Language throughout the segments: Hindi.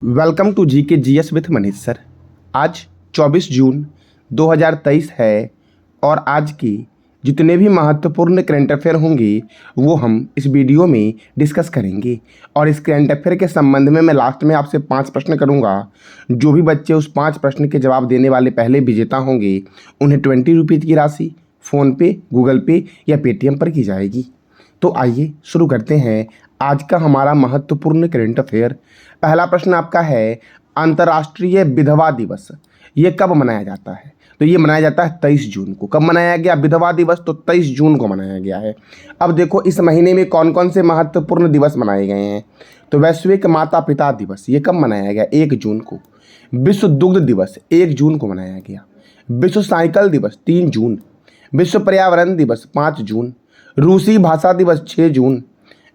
वेलकम टू जी के G S with Manish sir. आज 24 जून 2023 है और आज की जितने भी महत्वपूर्ण करंट अफेयर होंगे वो हम इस वीडियो में डिस्कस करेंगे। और इस करंट अफेयर के संबंध में मैं लास्ट में आपसे 5 प्रश्न करूंगा। जो भी बच्चे उस 5 प्रश्न के जवाब देने वाले पहले विजेता होंगे उन्हें 20 रुपीज़ की राशि फ़ोनपे, गूगल पे या पेटीएम पर की जाएगी। तो आइए शुरू करते हैं आज का हमारा महत्वपूर्ण करंट अफेयर। पहला प्रश्न आपका है, अंतर्राष्ट्रीय विधवा दिवस ये कब मनाया जाता है? तो ये मनाया जाता है 23 जून को। कब मनाया गया विधवा दिवस? तो 23 जून को मनाया गया है। अब देखो इस महीने में कौन कौन से महत्वपूर्ण दिवस मनाए गए हैं। तो वैश्विक माता पिता दिवस ये कब मनाया गया? 1 जून को। विश्व दुग्ध दिवस 1 जून को मनाया गया। विश्व साइकिल दिवस 3 जून। विश्व पर्यावरण दिवस 5 जून। रूसी भाषा दिवस 6 जून।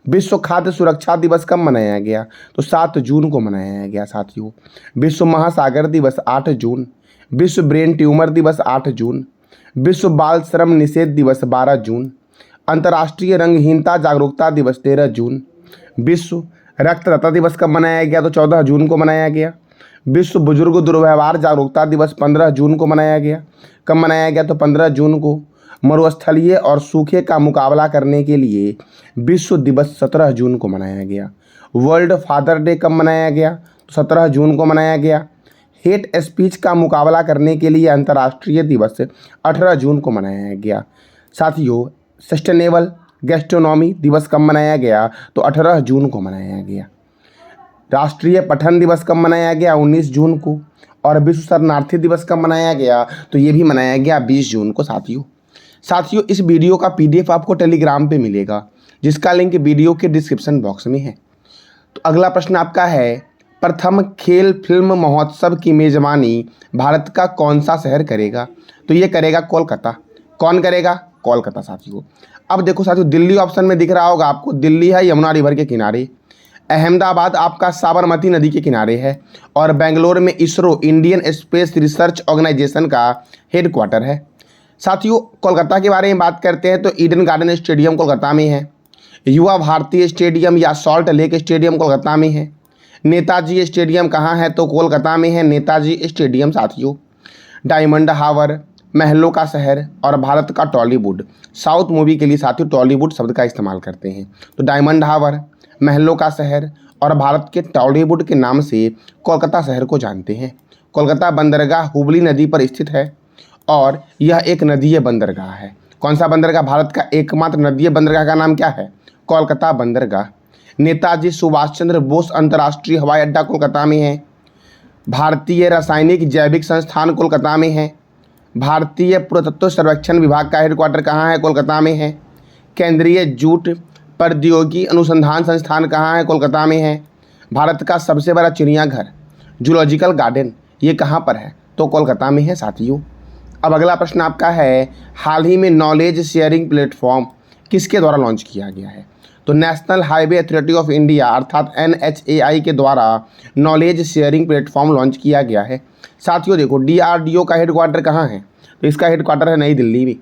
विश्व खाद्य सुरक्षा दिवस कब मनाया गया? तो 7 जून को मनाया गया साथियों। विश्व महासागर दिवस 8 जून। विश्व ब्रेन ट्यूमर दिवस 8 जून। विश्व बाल श्रम निषेध दिवस 12 जून। अंतर्राष्ट्रीय रंगहीनता जागरूकता दिवस 13 जून। विश्व रक्तदाता दिवस कब मनाया गया? तो 14 जून को मनाया गया। विश्व बुजुर्ग दुर्व्यवहार जागरूकता दिवस 15 जून को मनाया गया। कब मनाया गया? तो 15 जून को। मरुस्थलीय और सूखे का मुकाबला करने के लिए विश्व दिवस 17 जून को मनाया गया। वर्ल्ड फादर डे कब मनाया गया? तो 17 जून को मनाया गया। हेट स्पीच का मुकाबला करने के लिए अंतर्राष्ट्रीय दिवस 18 जून को मनाया गया। साथियों, सस्टेनेबल गैस्ट्रोनॉमी दिवस कब मनाया गया? तो 18 जून को मनाया गया। राष्ट्रीय पठन दिवस कब मनाया गया? 19 जून को। और विश्व शरणार्थी दिवस कब मनाया गया? तो ये भी मनाया गया 20 जून को। साथियों इस वीडियो का पीडीएफ आपको टेलीग्राम पे मिलेगा जिसका लिंक वीडियो के डिस्क्रिप्शन बॉक्स में है। तो अगला प्रश्न आपका है, प्रथम खेल फिल्म महोत्सव की मेजबानी भारत का कौन सा शहर करेगा? तो ये करेगा कोलकाता। कौन करेगा? कोलकाता साथियों। अब देखो साथियों, दिल्ली ऑप्शन में दिख रहा होगा आपको। दिल्ली है यमुना रिवर के किनारे। अहमदाबाद आपका साबरमती नदी के किनारे है। और बेंगलोर में ISRO Indian Space Research Organisation का हेडक्वार्टर है। साथियों कोलकाता के बारे में बात करते हैं तो ईडन गार्डन स्टेडियम कोलकाता में है। युवा भारती स्टेडियम या सॉल्ट लेक स्टेडियम कोलकाता में है। नेताजी स्टेडियम कहाँ है? तो कोलकाता में है नेताजी स्टेडियम साथियों। डायमंड हार्बर, महलों का शहर और भारत का टॉलीवुड। साउथ मूवी के लिए साथियों टॉलीवुड शब्द का इस्तेमाल करते हैं। तो डायमंड हार्बर, महलों का शहर और भारत के टॉलीवुड के नाम से कोलकाता शहर को जानते हैं। कोलकाता बंदरगाह हुबली नदी पर स्थित है और यह एक नदीय बंदरगाह है। कौन सा बंदरगाह? भारत का एकमात्र नदीय बंदरगाह का नाम क्या है? कोलकाता बंदरगाह। नेताजी सुभाष चंद्र बोस अंतर्राष्ट्रीय हवाई अड्डा कोलकाता में है। भारतीय रासायनिक जैविक संस्थान कोलकाता में है। भारतीय पुरातत्व सर्वेक्षण विभाग का हेडक्वार्टर कहाँ है? कोलकाता में है। केंद्रीय जूट प्रौद्योगिकी अनुसंधान संस्थान कहाँ है? कोलकाता में है। भारत का सबसे बड़ा चिड़ियाघर जूलॉजिकल गार्डन ये कहाँ पर है? तो कोलकाता में है साथियों। अब अगला प्रश्न आपका है, हाल ही में नॉलेज शेयरिंग प्लेटफॉर्म किसके द्वारा लॉन्च किया गया है? तो national highway authority of India अर्थात NHAI के द्वारा नॉलेज शेयरिंग प्लेटफॉर्म लॉन्च किया गया है। साथियों देखो DRDO का हेडक्वार्टर कहाँ है? तो इसका हेडक्वार्टर है नई दिल्ली में।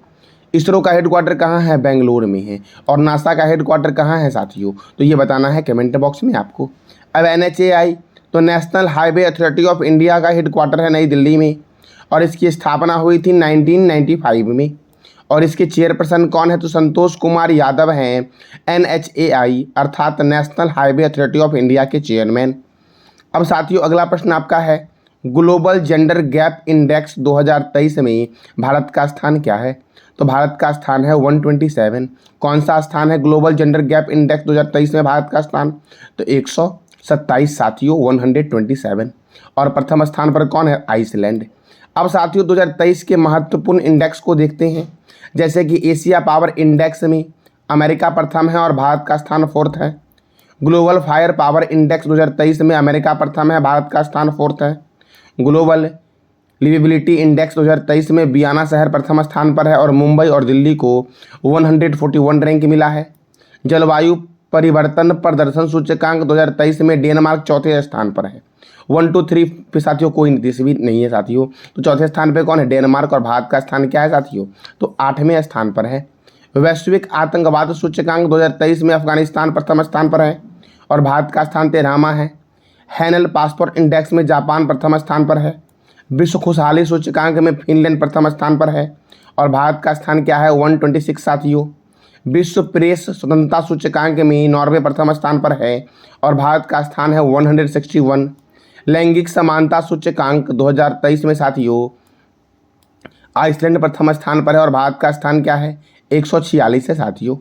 इसरो का हेडक्वार्टर कहाँ है? बेंगलोर में है। और नासा का हेडक्वार्टर कहाँ है साथियों? तो ये बताना है कमेंट बॉक्स में आपको। अब NHAI तो national highway authority of India का हेडक्वार्टर है नई दिल्ली में और इसकी स्थापना हुई थी 1995 में। और इसके चेयरपर्सन कौन है? तो संतोष कुमार यादव हैं NHAI अर्थात national highway authority of India के चेयरमैन। अब साथियों अगला प्रश्न आपका है, ग्लोबल जेंडर गैप इंडेक्स 2023 में भारत का स्थान क्या है? तो भारत का स्थान है 127। कौन सा स्थान है ग्लोबल जेंडर गैप इंडेक्स 2023 में भारत का स्थान? तो 127 साथियों, 127। और प्रथम स्थान पर कौन है? आइसलैंड। अब साथियों 2023 के महत्वपूर्ण इंडेक्स को देखते हैं। जैसे कि एशिया पावर इंडेक्स में अमेरिका प्रथम है और भारत का स्थान 4th है। ग्लोबल फायर पावर इंडेक्स 2023 में अमेरिका प्रथम है, भारत का स्थान 4th है। ग्लोबल लिवेबिलिटी इंडेक्स 2023 में बियाना शहर प्रथम स्थान पर है और मुंबई और दिल्ली को 141 रैंक मिला है। जलवायु परिवर्तन प्रदर्शन सूचकांक 2023 में डेनमार्क 4थे स्थान पर है। 1 2 3 पे साथियों कोई देश भी नहीं है साथियों। तो 4थे स्थान पे कौन है? डेनमार्क। और भारत का स्थान क्या है साथियों? तो 8वें स्थान पर है। वैश्विक आतंकवाद सूचकांक 2023 में अफगानिस्तान प्रथम स्थान पर है और भारत का स्थान 13वां है। हैनल पासपोर्ट इंडेक्स में जापान प्रथम स्थान पर है। विश्व खुशहाली सूचकांक में फिनलैंड प्रथम स्थान पर है और भारत का स्थान क्या है 126 साथियों। विश्व प्रेस स्वतंत्रता सूचकांक में नॉर्वे प्रथम स्थान पर है और भारत का स्थान है 161। लैंगिक समानता सूचकांक 2023 में साथियों आइसलैंड प्रथम स्थान पर है और भारत का स्थान क्या है 146 है साथियों।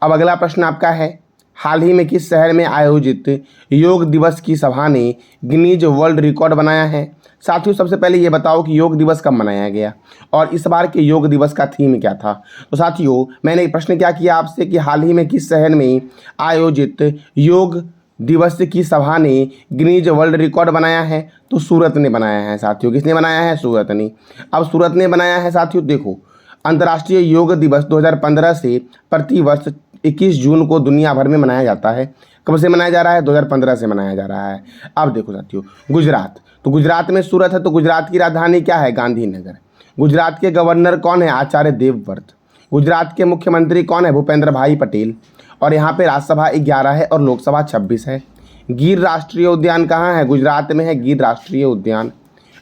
अब अगला प्रश्न आपका है, हाल ही में किस शहर में आयोजित योग दिवस की सभा ने गिनीज वर्ल्ड रिकॉर्ड बनाया है। साथियों सबसे पहले ये बताओ कि योग दिवस कब मनाया गया और इस बार के योग दिवस का थीम क्या था। तो साथियों मैंने प्रश्न क्या किया आपसे कि हाल ही में किस शहर में आयोजित योग दिवस की सभा ने गिनीज वर्ल्ड रिकॉर्ड बनाया है, तो सूरत ने बनाया है साथियों। किसने बनाया है? सूरत ने। अब सूरत ने बनाया है साथियों, देखो अंतर्राष्ट्रीय योग दिवस 2015 से प्रतिवर्ष 21 जून को दुनिया भर में मनाया जाता है। कब से मनाया जा रहा है? 2015 से मनाया जा रहा है। अब देखो साथियों गुजरात, तो गुजरात में सूरत है, तो गुजरात की राजधानी क्या है? गांधीनगर। गुजरात के गवर्नर कौन है? आचार्य देवव्रत। गुजरात के मुख्यमंत्री कौन है? भूपेंद्र भाई पटेल। और यहाँ पे राज्यसभा 11 है और लोकसभा 26 है। गिर राष्ट्रीय उद्यान कहाँ है? गुजरात में है गिर राष्ट्रीय उद्यान।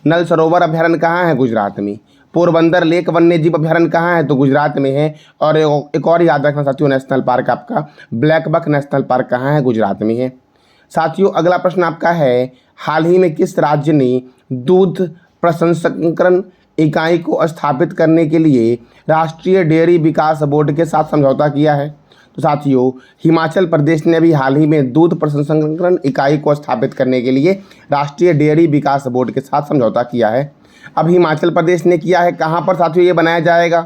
नल सरोवर अभ्यारण्य कहाँ है? गुजरात में। पोरबंदर लेक वन्यजीव अभ्यारण्य कहाँ है? तो गुजरात में है। और एक और याद रखना साथियों, नेशनल पार्क आपका ब्लैक बक नेशनल पार्क कहाँ है? गुजरात में है। साथियों अगला प्रश्न आपका है, हाल ही में किस राज्य ने दूध प्रसंस्करण इकाई को स्थापित करने के लिए राष्ट्रीय डेयरी विकास बोर्ड के साथ समझौता किया है? तो साथियों हिमाचल प्रदेश ने भी हाल ही में दूध प्रसंस्करण इकाई को स्थापित करने के लिए राष्ट्रीय डेयरी विकास बोर्ड के साथ समझौता किया है। अब हिमाचल प्रदेश ने किया है, कहाँ पर साथियों ये बनाया जाएगा?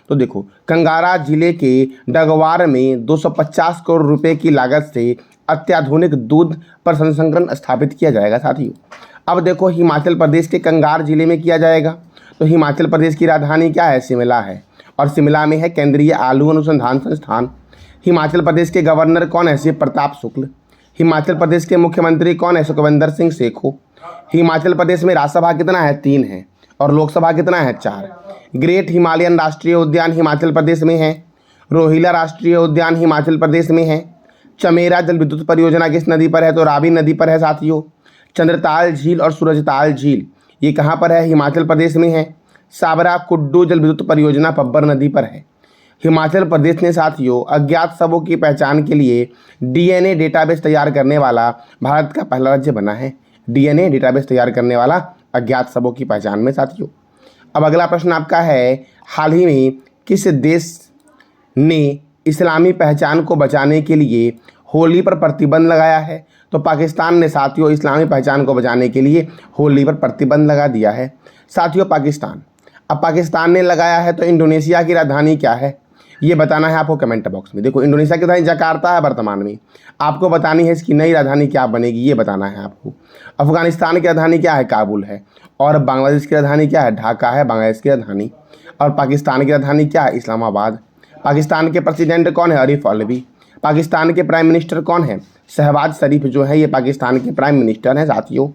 तो देखो कंगारा जिले के डगवार में 250 करोड़ रुपए की लागत से अत्याधुनिक दूध प्रसंस्करण स्थापित किया जाएगा साथियों। अब देखो हिमाचल प्रदेश के कंगार जिले में किया जाएगा, तो हिमाचल प्रदेश की राजधानी क्या है? शिमला है और शिमला में है केंद्रीय आलू अनुसंधान संस्थान। हिमाचल प्रदेश के गवर्नर कौन है? शिव प्रताप शुक्ल। हिमाचल प्रदेश के मुख्यमंत्री कौन है? सुखविंदर सिंह सेखो। हिमाचल प्रदेश में राज्यसभा कितना है? 3 है और लोकसभा कितना है? 4। ग्रेट हिमालयन राष्ट्रीय उद्यान हिमाचल प्रदेश में है। रोहिला राष्ट्रीय उद्यान हिमाचल प्रदेश में है। चमेरा जल विद्युत परियोजना किस नदी पर है? तो रावी नदी पर है साथियों। चंद्रताल झील और सूरजताल झील ये कहाँ पर है? हिमाचल प्रदेश में है। साबरा कुड्डू जल विद्युत परियोजना पब्बर नदी पर है। हिमाचल प्रदेश ने साथियों अज्ञात शवों की पहचान के लिए डीएनए डेटाबेस तैयार करने वाला भारत का पहला राज्य बना है। डीएनए डेटाबेस तैयार करने वाला अज्ञात शवों की पहचान में साथियों। अब अगला प्रश्न आपका है, हाल ही में किस देश ने इस्लामी पहचान को बचाने के लिए होली पर प्रतिबंध लगाया है? तो पाकिस्तान ने साथियों इस्लामी पहचान को बचाने के लिए होली पर प्रतिबंध लगा दिया है साथियों पाकिस्तान। अब पाकिस्तान ने लगाया है तो इंडोनेशिया की राजधानी क्या है ये बताना है आपको कमेंट बॉक्स में। देखो इंडोनेशिया की राजधानी जकार्ता है वर्तमान में, आपको बतानी है इसकी नई राजधानी क्या बनेगी ये बताना है आपको। अफगानिस्तान की राजधानी क्या है? काबुल है। और बांग्लादेश की राजधानी क्या है? ढाका है बांग्लादेश की राजधानी। और पाकिस्तान की राजधानी क्या है? इस्लामाबाद। पाकिस्तान के प्रेसिडेंट कौन है? आरिफ अलवी। पाकिस्तान के प्राइम मिनिस्टर कौन है? शहबाज शरीफ जो है ये पाकिस्तान के प्राइम मिनिस्टर हैं साथियों।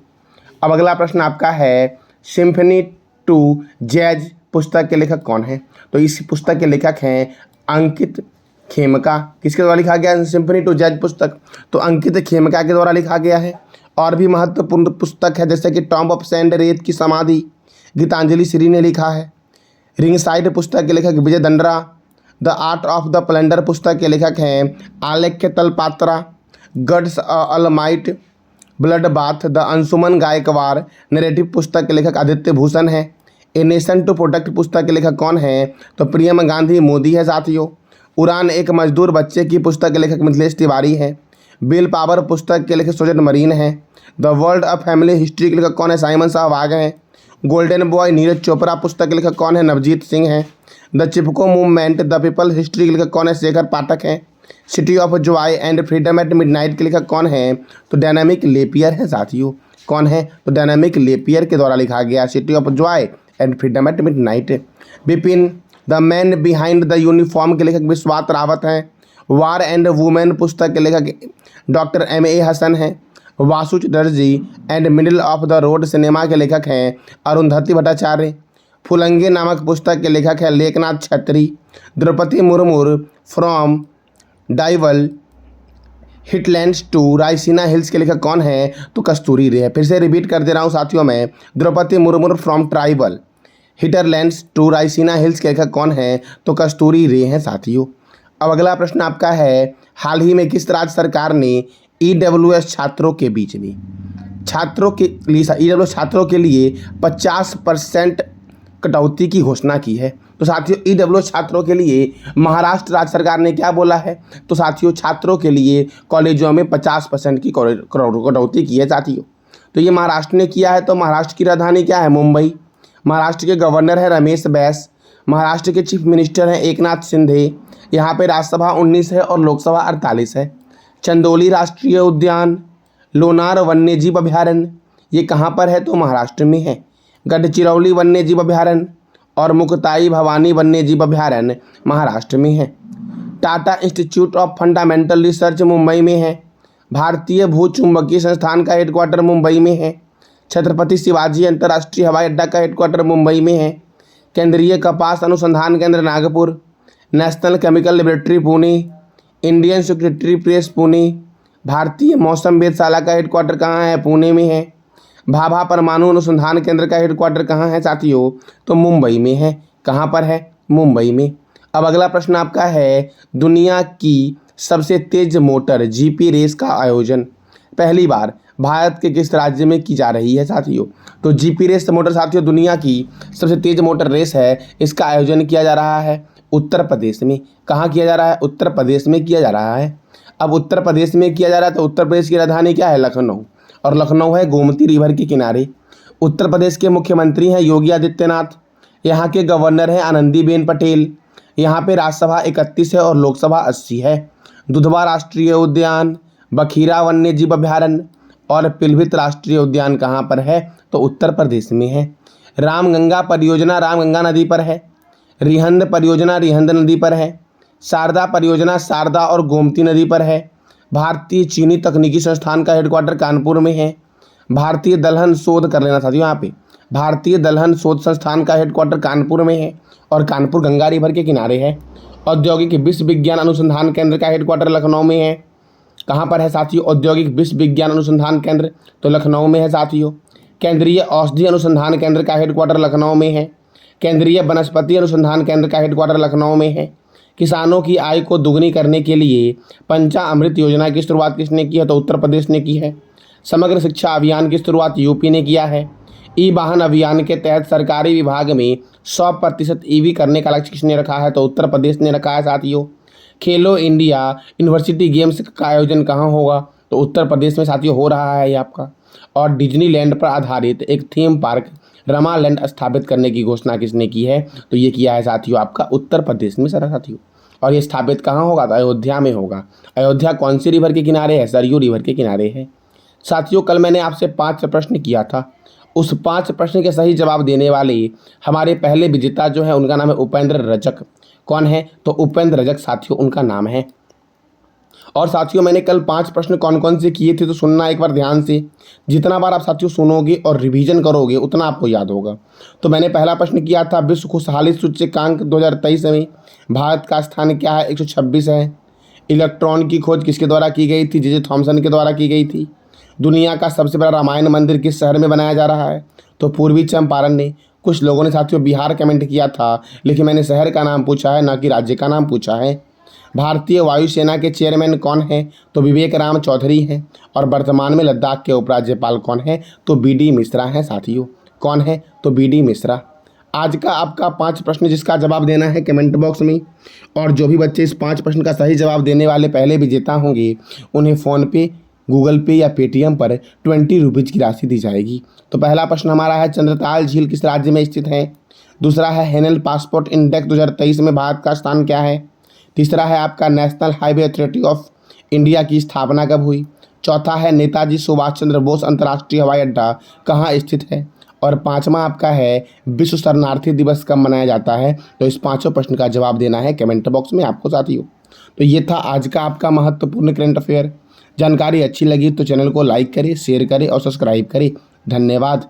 अब अगला प्रश्न आपका है, सिम्फनी टू जैज पुस्तक के लेखक कौन है? तो इस पुस्तक के लेखक हैं अंकित खेमका। किसके द्वारा लिखा गया है सिम्फनी टू जैज पुस्तक? तो अंकित खेमका के द्वारा लिखा गया है। और भी महत्वपूर्ण पुस्तक है जैसे कि टॉम्ब ऑफ सैंड रेत की समाधि गीतांजलि श्री ने लिखा है। रिंग साइड पुस्तक के लेखक Vijay Dandra. The art of the plunder पुस्तक के लेखक हैं Alekhya Talpatra. Gods almighty blood bath the Anshuman Gaekwad narrative पुस्तक के लेखक आदित्य भूषण है। ए नेशन टू प्रोटेक्ट पुस्तक के लेखक कौन है? तो प्रियम गांधी मोदी है साथियों। उड़ान एक मजदूर बच्चे की पुस्तक के लेखक मिथिलेश तिवारी है। बिल पावर पुस्तक के लेखक सुजन मरीन है। The world of family history के लेखक कौन है? साइमन सहवाग हैं। गोल्डन बॉय नीरज चोपड़ा पुस्तक के लेखक कौन है? नवजीत सिंह हैं। The Chipko Movement The People History के लेखक कौन है? शेखर पाठक हैं। City of Joy and Freedom at Midnight के लेखक कौन है? तो डायनामिक लेपियर है साथियों। कौन है? तो डायनामिक लेपियर के द्वारा लिखा गया City of Joy and Freedom at Midnight. Bipin The Man Behind The Uniform के लेखक विश्वास रावत हैं। वार एंड वुमेन पुस्तक के लेखक डॉक्टर M.A. हसन हैं। Vasu Chatterjee and middle of the road cinema के लेखक हैं अरुंधति भट्टाचार्य। फुलंगे नामक पुस्तक के लेखक हैं Lekhnath Chhetri. Draupadi Murmu from tribal heartlands to Raisina Hills के लेखक कौन है? तो कस्तूरी रे है। फिर से रिपीट कर दे रहा हूँ साथियों मैं, Draupadi Murmu from tribal. Heartlands to Raisina Hills के लेखक कौन है? तो कस्तूरी रे हैं साथियों। अब अगला प्रश्न आपका है, हाल ही में किस राज्य सरकार ने ईडब्ल्यूएस छात्रों के बीच में छात्रों के लिए ईडब्ल्यूएस छात्रों के लिए 50% कटौती की घोषणा की है? तो साथियों ईडब्ल्यूएस छात्रों के लिए महाराष्ट्र राज्य सरकार ने क्या बोला है? तो साथियों छात्रों के लिए कॉलेजों में 50% की कटौती की है साथियों। तो ये महाराष्ट्र ने किया है। तो महाराष्ट्र की राजधानी क्या है? मुंबई। महाराष्ट्र के गवर्नर है रमेश बैस। महाराष्ट्र के चीफ मिनिस्टर हैं एकनाथ शिंदे। यहाँ पे राज्यसभा 19 है और लोकसभा 48 है। चंदौली राष्ट्रीय उद्यान, लोनार वन्यजीव अभयारण्य, ये कहाँ पर है? तो महाराष्ट्र में है। गढ़चिरौली वन्यजीव अभयारण्य और मुक्ताई भवानी वन्यजीव अभयारण्य महाराष्ट्र में है। Tata institute of fundamental research Mumbai में है। भारतीय भूचुंबकीय संस्थान का हेडक्वार्टर मुंबई में है। छत्रपति शिवाजी अंतर्राष्ट्रीय हवाई अड्डा का हेडक्वार्टर मुंबई में है। केंद्रीय कपास अनुसंधान केंद्र Nagpur, national chemical laboratory Pune, Indian secretary press Pune, भारतीय मौसम वेधशाला का हेडक्वार्टर कहाँ है? पुणे में है। भाभा परमाणु अनुसंधान केंद्र का हेडक्वार्टर कहाँ है साथियों? तो मुंबई में है। कहाँ पर है? मुंबई में। अब अगला प्रश्न आपका है, दुनिया की सबसे तेज मोटर जीपी रेस का आयोजन पहली बार भारत के किस राज्य में की जा रही है साथियों? तो जीपी रेस मोटर साथियों दुनिया की सबसे तेज मोटर रेस है। इसका आयोजन किया जा रहा है उत्तर प्रदेश में। कहाँ किया जा रहा है? उत्तर प्रदेश में किया जा रहा है। अब उत्तर प्रदेश में किया जा रहा है तो उत्तर प्रदेश की राजधानी क्या है? लखनऊ। और लखनऊ है गोमती रिवर के किनारे। उत्तर प्रदेश के मुख्यमंत्री हैं योगी आदित्यनाथ। यहाँ के गवर्नर हैं आनंदीबेन पटेल। यहाँ पे राज्यसभा 31 है और लोकसभा 80 है। दुधवा राष्ट्रीय उद्यान, बखीरा वन्यजीव अभयारण्य और पिलभित राष्ट्रीय उद्यान कहाँ पर है? तो उत्तर प्रदेश में है। रामगंगा परियोजना रामगंगा नदी पर है। रिहंद परियोजना रिहंद नदी पर है। शारदा परियोजना शारदा और गोमती नदी पर है। भारतीय चीनी तकनीकी संस्थान का हेडक्वार्टर कानपुर में है। भारतीय दलहन शोध कर लेना साथियों, यहाँ पे भारतीय दलहन शोध संस्थान का हेडक्वार्टर कानपुर में है और कानपुर गंगा रिवर के किनारे है। औद्योगिक विश्व विज्ञान अनुसंधान केंद्र का हेडक्वार्टर लखनऊ में है। कहाँ पर है साथियों? औद्योगिक विश्व विज्ञान अनुसंधान केंद्र तो लखनऊ में है साथियों। केंद्रीय औषधि अनुसंधान केंद्र का हेडक्वार्टर लखनऊ में है। केंद्रीय वनस्पति अनुसंधान केंद्र का हेडक्वार्टर लखनऊ में है। किसानों की आय को दुगनी करने के लिए पंचामृत योजना की शुरुआत किसने की है? तो उत्तर प्रदेश ने की है। समग्र शिक्षा अभियान की शुरुआत यूपी ने किया है। ई वाहन अभियान के तहत सरकारी विभाग में 100% ईवी करने का लक्ष्य किसने रखा है? तो उत्तर प्रदेश ने रखा है साथियों। खेलो इंडिया यूनिवर्सिटी गेम्स का आयोजन कहाँ होगा? तो उत्तर प्रदेश में साथियों हो रहा है ये आपका। और डिज्नीलैंड पर आधारित एक थीम पार्क रमालैंड स्थापित करने की घोषणा किसने की है? तो ये किया है साथियों आपका उत्तर प्रदेश में सारा साथियों। और ये स्थापित कहाँ होगा? तो अयोध्या में होगा। अयोध्या कौन सी रिवर के किनारे है? सरयू रिवर के किनारे है साथियों। कल मैंने आपसे 5 प्रश्न किया था। उस 5 प्रश्न के सही जवाब देने वाले हमारे पहले विजेता जो है उनका नाम है उपेंद्र रजक। कौन है? तो उपेंद्र रजक साथियों उनका नाम है। और साथियों मैंने कल 5 प्रश्न कौन कौन से किए थे तो सुनना एक बार ध्यान से। जितना बार आप साथियों सुनोगे और रिवीजन करोगे उतना आपको याद होगा। तो मैंने पहला प्रश्न किया था, विश्व खुशहाली सूचकांक 2023 में भारत का स्थान क्या है? 126 है। इलेक्ट्रॉन की खोज किसके द्वारा की गई थी? जे थॉमसन के द्वारा की गई थी। दुनिया का सबसे बड़ा रामायण मंदिर किस शहर में बनाया जा रहा है? तो पूर्वी चंपारण ने। कुछ लोगों ने साथियों बिहार कमेंट किया था, लेकिन मैंने शहर का नाम पूछा है ना कि राज्य का नाम पूछा है। भारतीय वायुसेना के चेयरमैन कौन है? तो विवेक राम चौधरी हैं। और वर्तमान में लद्दाख के उपराज्यपाल कौन है? तो BD मिश्रा हैं साथियों। कौन है? तो BD मिश्रा। आज का आपका 5 प्रश्न जिसका जवाब देना है कमेंट बॉक्स में। और जो भी बच्चे इस 5 प्रश्न का सही जवाब देने वाले पहले विजेता होंगे उन्हें फ़ोनपे, गूगल पे या पेटीएम पर 20 रुपीज़ की राशि दी जाएगी। तो पहला प्रश्न हमारा है, चंद्रताल झील किस राज्य में स्थित है? दूसरा है, हेनल पासपोर्ट इंडेक्स 2023 में भारत का स्थान क्या है? तीसरा है आपका, national highway authority of India की स्थापना कब हुई? चौथा है, नेताजी सुभाष चंद्र बोस अंतर्राष्ट्रीय हवाई अड्डा कहाँ स्थित है? और 5वां आपका है, विश्व शरणार्थी दिवस कब मनाया जाता है? तो इस 5 प्रश्न का जवाब देना है कमेंट बॉक्स में आपको साथियों। तो ये था आज का आपका महत्वपूर्ण करंट अफेयर। जानकारी अच्छी लगी तो चैनल को लाइक करें, शेयर करें और सब्सक्राइब करें। धन्यवाद।